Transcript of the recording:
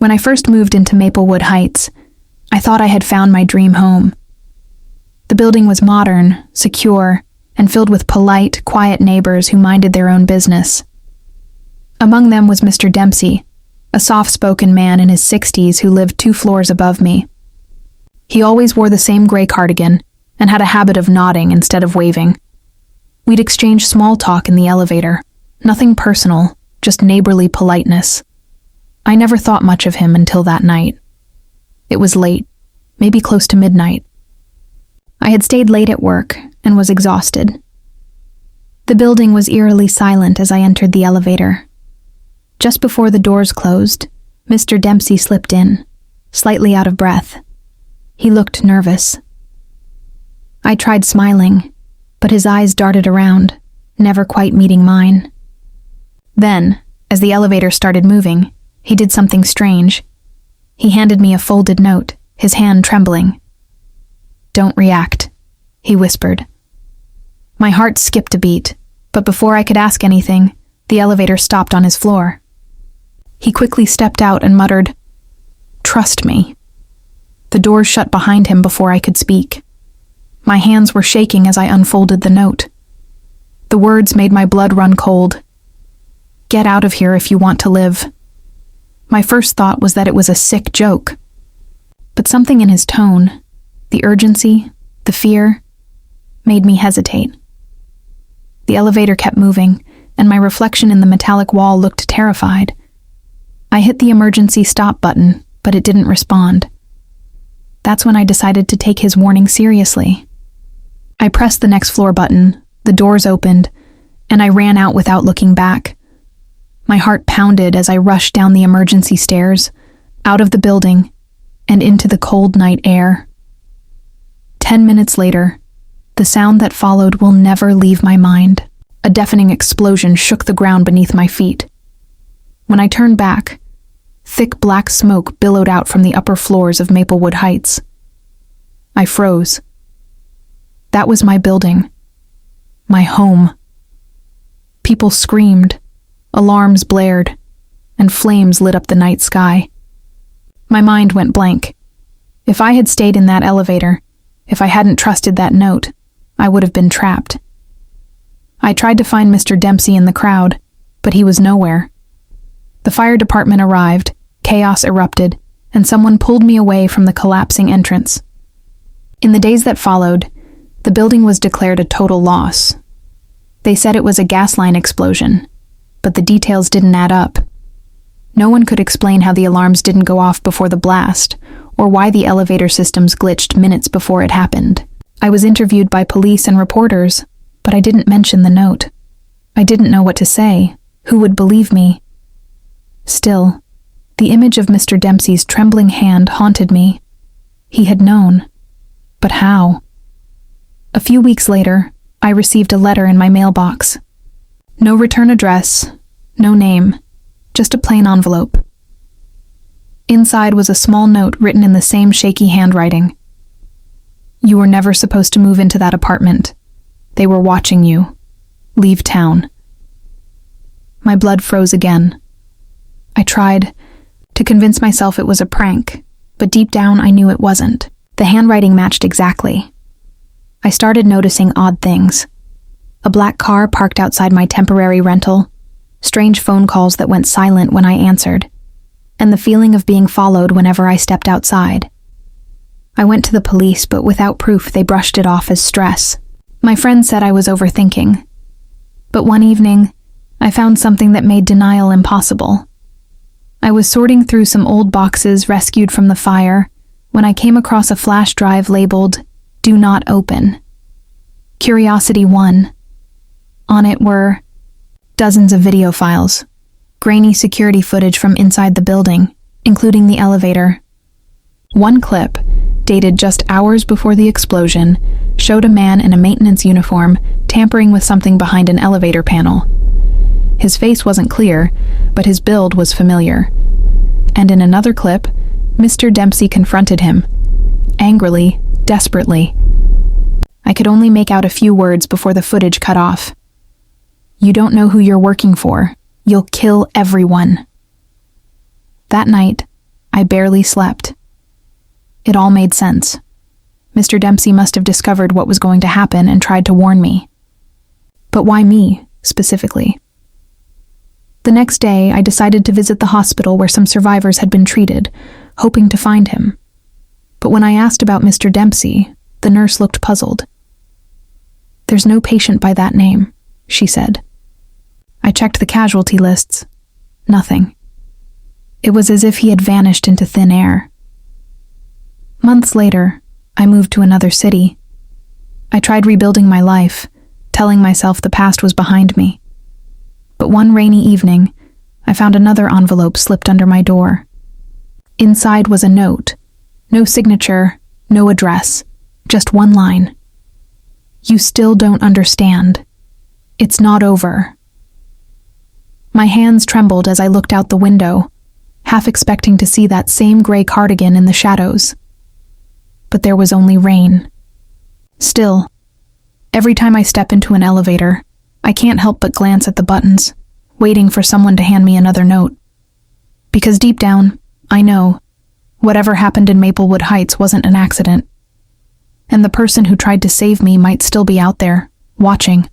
When I first moved into Maplewood Heights, I thought I had found my dream home. The building was modern, secure, and filled with polite, quiet neighbors who minded their own business. Among them was Mr. Dempsey, a soft-spoken man in his 60s who lived 2 floors above me. He always wore the same gray cardigan and had a habit of nodding instead of waving. We'd exchange small talk in the elevator, nothing personal, just neighborly politeness. I never thought much of him until that night. It was late, maybe close to midnight. I had stayed late at work and was exhausted. The building was eerily silent as I entered the elevator. Just before the doors closed, Mr. Dempsey slipped in, slightly out of breath. He looked nervous. I tried smiling, but his eyes darted around, never quite meeting mine. Then, as the elevator started moving, he did something strange. He handed me a folded note, his hand trembling. "Don't react," he whispered. My heart skipped a beat, but before I could ask anything, the elevator stopped on his floor. He quickly stepped out and muttered, "Trust me." The doors shut behind him before I could speak. My hands were shaking as I unfolded the note. The words made my blood run cold. "Get out of here if you want to live." My first thought was that it was a sick joke. But something in his tone, the urgency, the fear, made me hesitate. The elevator kept moving, and my reflection in the metallic wall looked terrified. I hit the emergency stop button, but it didn't respond. That's when I decided to take his warning seriously. I pressed the next floor button, the doors opened, and I ran out without looking back. My heart pounded as I rushed down the emergency stairs, out of the building, and into the cold night air. 10 minutes later, the sound that followed will never leave my mind. A deafening explosion shook the ground beneath my feet. When I turned back, thick black smoke billowed out from the upper floors of Maplewood Heights. I froze. That was my building. My home. People screamed. Alarms blared, and flames lit up the night sky. My mind went blank. If I had stayed in that elevator, if I hadn't trusted that note, I would have been trapped. I tried to find Mr. Dempsey in the crowd, but he was nowhere. The fire department arrived, chaos erupted, and someone pulled me away from the collapsing entrance. In the days that followed, the building was declared a total loss. They said it was a gas line explosion, but the details didn't add up. No one could explain how the alarms didn't go off before the blast, or why the elevator systems glitched minutes before it happened. I was interviewed by police and reporters, but I didn't mention the note. I didn't know what to say. Who would believe me? Still, the image of Mr. Dempsey's trembling hand haunted me. He had known. But how? A few weeks later, I received a letter in my mailbox. No return address, no name, just a plain envelope. Inside was a small note written in the same shaky handwriting. "You were never supposed to move into that apartment. They were watching you. Leave town." My blood froze again. I tried to convince myself it was a prank, but deep down I knew it wasn't. The handwriting matched exactly. I started noticing odd things. A black car parked outside my temporary rental, strange phone calls that went silent when I answered, and the feeling of being followed whenever I stepped outside. I went to the police, but without proof they brushed it off as stress. My friend said I was overthinking. But one evening, I found something that made denial impossible. I was sorting through some old boxes rescued from the fire when I came across a flash drive labeled, "Do Not Open." Curiosity won. On it were dozens of video files, grainy security footage from inside the building, including the elevator. One clip, dated just hours before the explosion, showed a man in a maintenance uniform tampering with something behind an elevator panel. His face wasn't clear, but his build was familiar. And in another clip, Mr. Dempsey confronted him, angrily, desperately. I could only make out a few words before the footage cut off. "You don't know who you're working for. You'll kill everyone." That night, I barely slept. It all made sense. Mr. Dempsey must have discovered what was going to happen and tried to warn me. But why me, specifically? The next day, I decided to visit the hospital where some survivors had been treated, hoping to find him. But when I asked about Mr. Dempsey, the nurse looked puzzled. "There's no patient by that name," she said. I checked the casualty lists. Nothing. It was as if he had vanished into thin air. Months later, I moved to another city. I tried rebuilding my life, telling myself the past was behind me. But one rainy evening, I found another envelope slipped under my door. Inside was a note. No signature, no address, just one line. "You still don't understand. It's not over." My hands trembled as I looked out the window, half expecting to see that same gray cardigan in the shadows. But there was only rain. Still, every time I step into an elevator, I can't help but glance at the buttons, waiting for someone to hand me another note. Because deep down, I know, whatever happened in Maplewood Heights wasn't an accident. And the person who tried to save me might still be out there, watching.